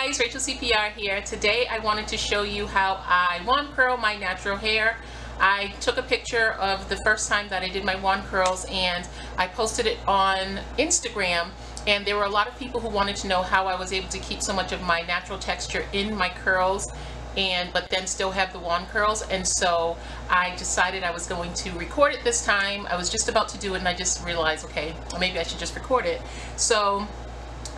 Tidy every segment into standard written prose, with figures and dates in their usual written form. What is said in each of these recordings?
guys, Rachel CPR here. Today I wanted to show you how I wand curl my natural hair. I took a picture of the first time that I did my wand curls and I posted it on Instagram, and there were a lot of people who wanted to know how I was able to keep so much of my natural texture in my curls but then still have the wand curls. And so I decided I was going to record it this time. I was just about to do it and I just realized, okay, maybe I should just record it. So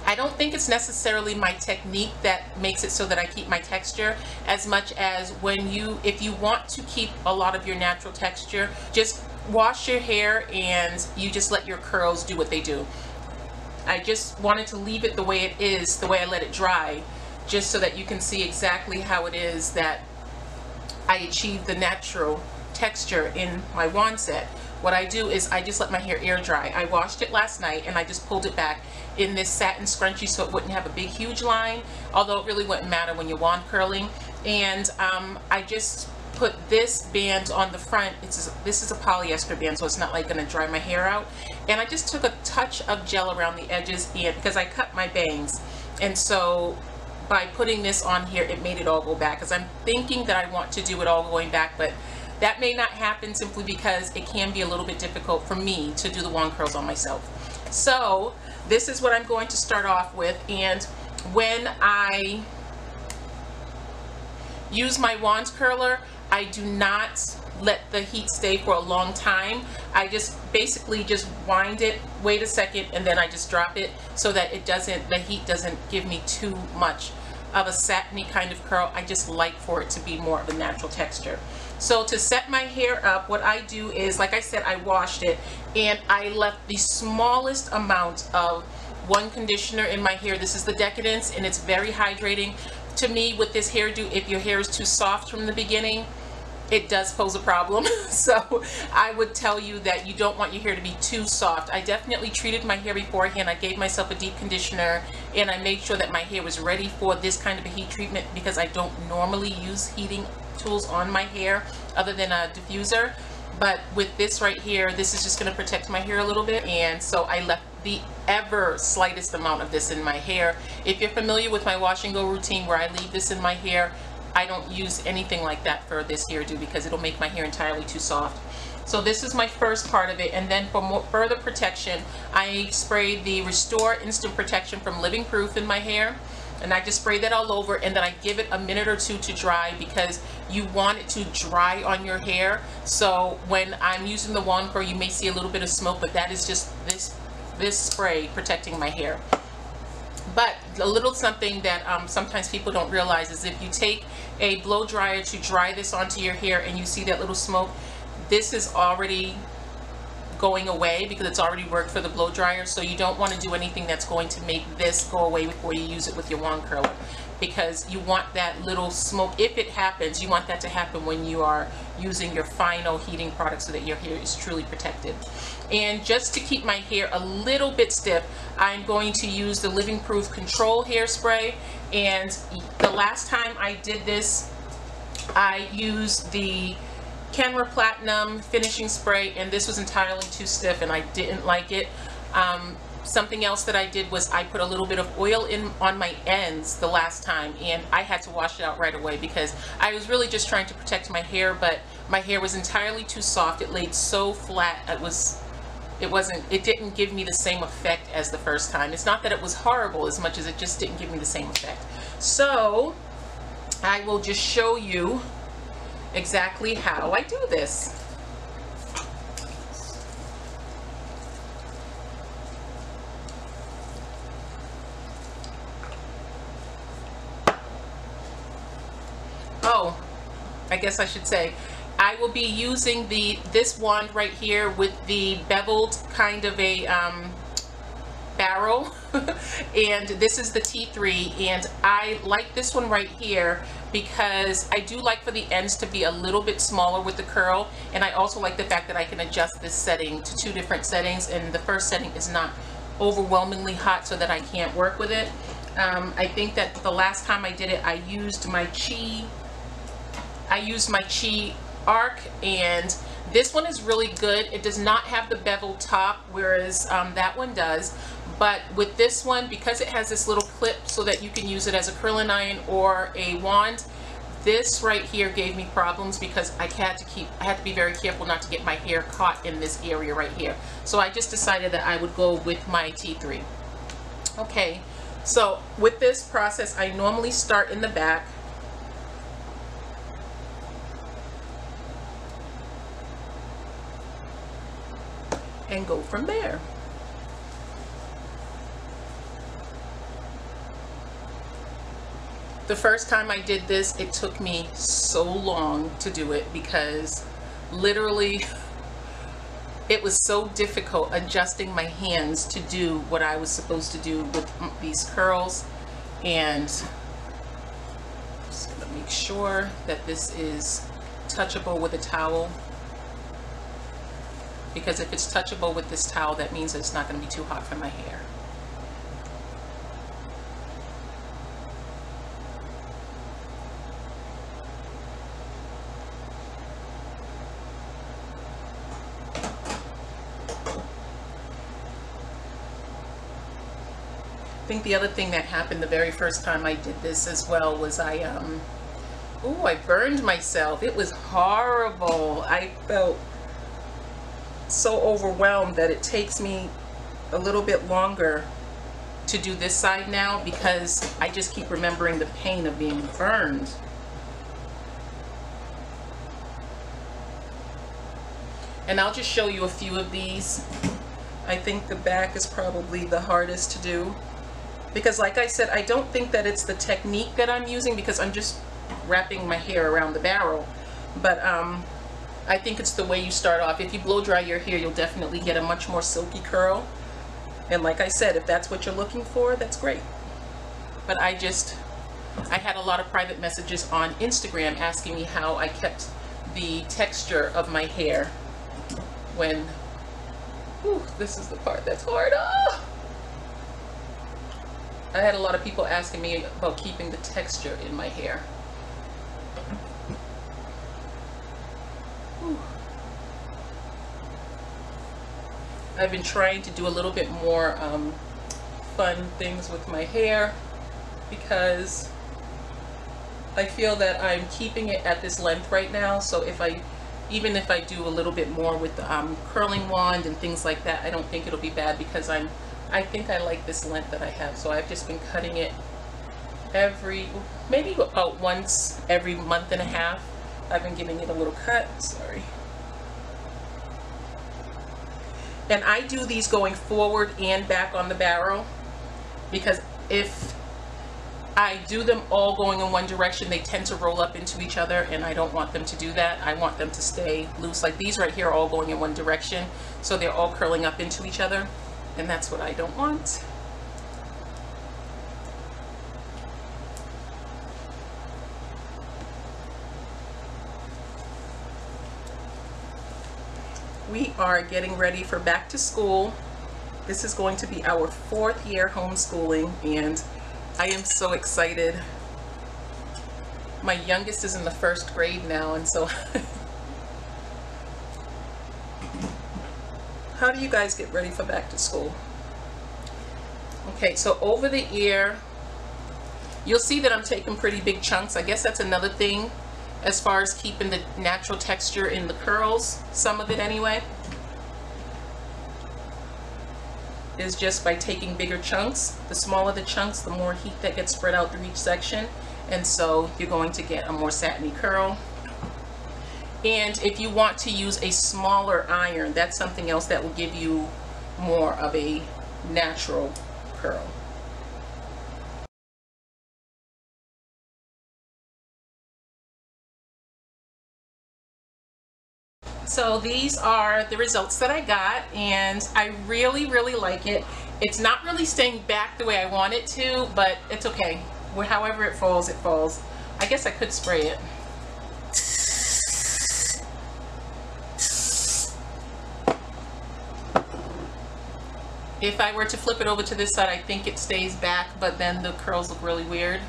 I don't think it's necessarily my technique that makes it so that I keep my texture, as much as if you want to keep a lot of your natural texture, just wash your hair and you just let your curls do what they do. I just wanted to leave it the way it is, the way I let it dry, just so that you can see exactly how it is that I achieve the natural texture in my wand set. What I do is I just let my hair air dry. I washed it last night and I just pulled it back in this satin scrunchie so it wouldn't have a big huge line, although it really wouldn't matter when you're wand curling. And I just put this band on the front. This is a polyester band, so it's not like going to dry my hair out. And I just took a touch of gel around the edges, and because I cut my bangs, and so by putting this on here it made it all go back, because I'm thinking that I want to do it all going back, but that may not happen simply because it can be a little bit difficult for me to do the wand curls on myself. So this is what I'm going to start off with, and when I use my wand curler, I do not let the heat stay for a long time. I just basically just wind it, wait a second, and then I just drop it so that the heat doesn't give me too much of a satiny kind of curl. I just like for it to be more of a natural texture. So to set my hair up, what I do is, like I said, I washed it and I left the smallest amount of one conditioner in my hair. This is the Decadence, and it's very hydrating. To me, with this hairdo, if your hair is too soft from the beginning, it does pose a problem. So I would tell you that you don't want your hair to be too soft. I definitely treated my hair beforehand. I gave myself a deep conditioner and I made sure that my hair was ready for this kind of a heat treatment, because I don't normally use heating tools on my hair other than a diffuser. But with this right here, this is just going to protect my hair a little bit, and so I left the ever slightest amount of this in my hair. If you're familiar with my wash and go routine where I leave this in my hair, I don't use anything like that for this hairdo because it'll make my hair entirely too soft. So this is my first part of it, and then for more further protection, I sprayed the Restore Instant Protection from Living Proof in my hair, and I just spray that all over, and then I give it a minute or two to dry, because you want it to dry on your hair. So when I'm using the wand curl, you may see a little bit of smoke, but that is just this spray protecting my hair. But a little something that sometimes people don't realize is, if you take a blow dryer to dry this onto your hair and you see that little smoke, this is already going away because it's already worked for the blow dryer. So you don't want to do anything that's going to make this go away before you use it with your wand curler, because you want that little smoke, if it happens, you want that to happen when you are using your final heating product so that your hair is truly protected. And just to keep my hair a little bit stiff, I'm going to use the Living Proof Control Hairspray. And the last time I did this, I used the Kenra Platinum Finishing Spray, and this was entirely too stiff and I didn't like it. Something else that I did was I put a little bit of oil on my ends the last time, and I had to wash it out right away because I was really just trying to protect my hair, but my hair was entirely too soft. It laid so flat. It didn't give me the same effect as the first time. It's not that it was horrible as much as it just didn't give me the same effect. So I will just show you exactly how I do this. Oh, I guess I should say, I will be using this wand right here with the beveled kind of a barrel, and this is the T3, and I like this one right here because I do like for the ends to be a little bit smaller with the curl, and I also like the fact that I can adjust this setting to 2 different settings, and the first setting is not overwhelmingly hot so that I can't work with it. I think that the last time I did it, I used my Chi arc, and this one is really good. It does not have the bevel top, whereas that one does, But with this one, because it has this little clip so that you can use it as a curling iron or a wand, this right here gave me problems because I had to be very careful not to get my hair caught in this area right here. So I just decided that I would go with my T3. Okay, so with this process, I normally start in the back. And go from there. The first time I did this, it took me so long to do it because literally it was so difficult adjusting my hands to do what I was supposed to do with these curls. And I'm just gonna make sure that this is touchable with a towel, because if it's touchable with this towel, that means it's not going to be too hot for my hair. I think the other thing that happened the very first time I did this as well was I burned myself. It was horrible. I felt so overwhelmed that it takes me a little bit longer to do this side now because I just keep remembering the pain of being burned. And I'll just show you a few of these. I think the back is probably the hardest to do because, like I said, I don't think that it's the technique that I'm using because I'm just wrapping my hair around the barrel, but I think it's the way you start off. If you blow dry your hair, you'll definitely get a much more silky curl. And like I said, if that's what you're looking for, that's great. But I had a lot of private messages on Instagram asking me how I kept the texture of my hair when, this is the part that's hard. I had a lot of people asking me about keeping the texture in my hair. I've been trying to do a little bit more fun things with my hair because I feel that I'm keeping it at this length right now. So even if I do a little bit more with the curling wand and things like that, I don't think it'll be bad because I think I like this length that I have. So I've just been cutting it maybe about once every month and a half. I've been giving it a little cut, sorry. And I do these going forward and back on the barrel because if I do them all going in one direction, they tend to roll up into each other, and I don't want them to do that. I want them to stay loose. Like these right here are all going in one direction, so they're all curling up into each other, and that's what I don't want. We are getting ready for back to school. This is going to be our 4th year homeschooling, and I am so excited. My youngest is in the 1st grade now, and so how do you guys get ready for back to school? Okay, so over the ear, you'll see that I'm taking pretty big chunks. I guess that's another thing as far as keeping the natural texture in the curls, some of it anyway, is just by taking bigger chunks. The smaller the chunks, the more heat that gets spread out through each section, and so you're going to get a more satiny curl. And if you want to use a smaller iron, that's something else that will give you more of a natural curl. So these are the results that I got, and I really, really like it. It's not really staying back the way I want it to, but it's okay. However it falls, it falls. I guess I could spray it. If I were to flip it over to this side, I think it stays back, but then the curls look really weird.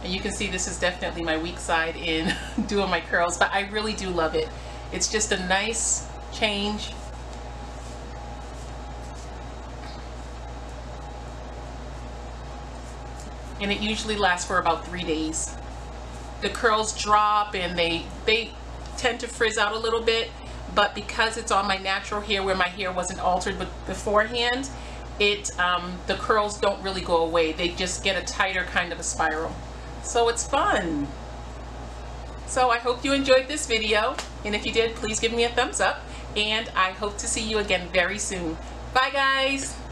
And you can see this is definitely my weak side in doing my curls, but I really do love it. It's just a nice change. and it usually lasts for about 3 days. The curls drop and they tend to frizz out a little bit, but because it's on my natural hair where my hair wasn't altered beforehand, the curls don't really go away. They just get a tighter kind of a spiral. So it's fun. So I hope you enjoyed this video, and if you did, please give me a thumbs up, and I hope to see you again very soon. Bye guys!